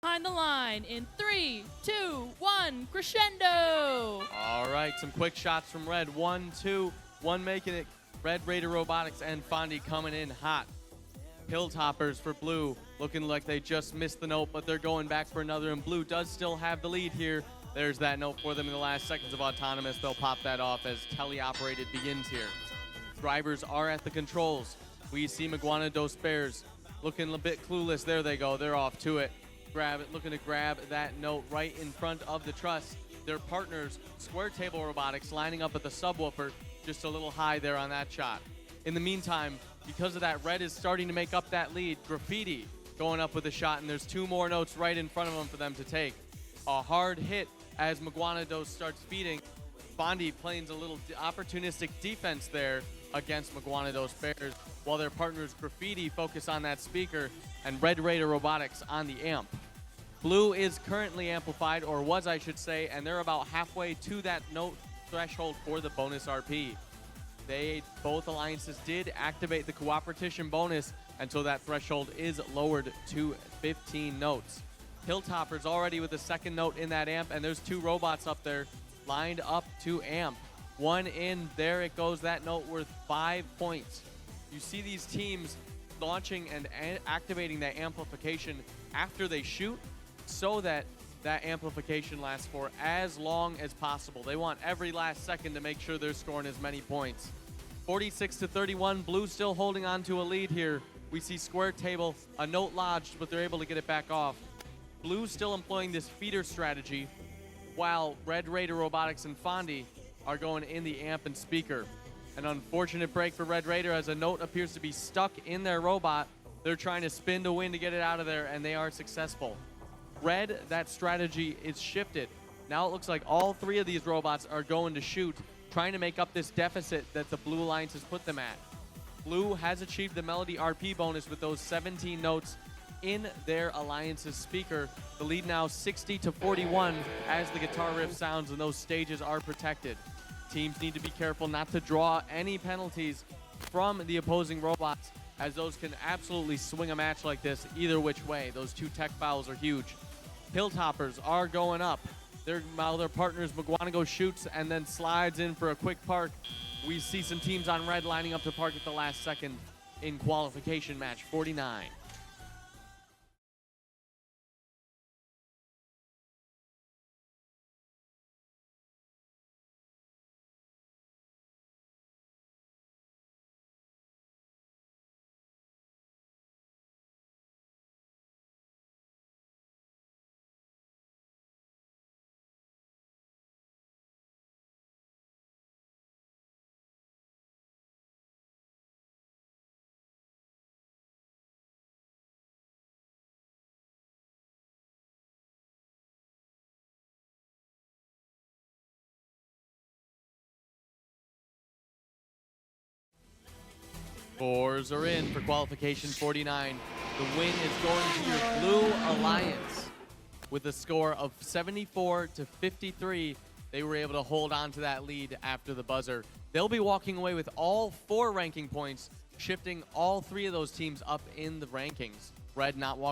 Behind the line in 3, 2, 1, crescendo! All right, some quick shots from Red. 1, 2, 1 making it. Red Raider Robotics and Fondi coming in hot. Hilltoppers for Blue, looking like they just missed the note, but they're going back for another, and Blue does still have the lead here. There's that note for them in the last seconds of Autonomous. They'll pop that off as teleoperated begins here. Drivers are at the controls. We see Mukwonago Bears looking a bit clueless. There they go. They're off to it. Grab it, looking to grab that note right in front of the truss. Their partners, Square Table Robotics, lining up at the subwoofer, just a little high there on that shot. In the meantime, because of that, Red is starting to make up that lead. Graffiti going up with a shot, and there's 2 more notes right in front of them for them to take. A hard hit as Mukwonago starts feeding. Fondi playing a little opportunistic defense there against Mukwonago Bears, while their partners Graffiti focus on that speaker and Red Raider Robotics on the amp. Blue is currently amplified, or was I should say, and they're about halfway to that note threshold for the bonus RP. Both alliances did activate the cooperation bonus until that threshold is lowered to 15 notes. Hilltopper's already with the second note in that amp, and there's 2 robots up there lined up to amp. 1 in, there it goes, that note worth 5 points. You see these teams launching and activating that amplification after they shoot so that that amplification lasts for as long as possible. They want every last second to make sure they're scoring as many points. 46-31, Blue still holding on to a lead here. We see Square Table, a note lodged, but they're able to get it back off. Blue still employing this feeder strategy, while Red Raider Robotics and Fondi are going in the amp and speaker. An unfortunate break for Red Raider as a note appears to be stuck in their robot. They're trying to spin to win to get it out of there, and they are successful. Red, that strategy is shifted. Now it looks like all 3 of these robots are going to shoot, trying to make up this deficit that the Blue Alliance has put them at. Blue has achieved the Melody RP bonus with those 17 notes in their Alliance's speaker. The lead now 60-41 as the guitar riff sounds and those stages are protected. Teams need to be careful not to draw any penalties from the opposing robots, as those can absolutely swing a match like this either which way. Those 2 tech fouls are huge. Hilltoppers are going up. While their partners Mukwonago shoots and then slides in for a quick park. We see some teams on Red lining up to park at the last second in qualification match 49. Fours are in for qualification 49. The win is going to your Blue Alliance with a score of 74-53. They were able to hold on to that lead after the buzzer. They'll be walking away with all 4 ranking points, shifting all 3 of those teams up in the rankings. Red not walking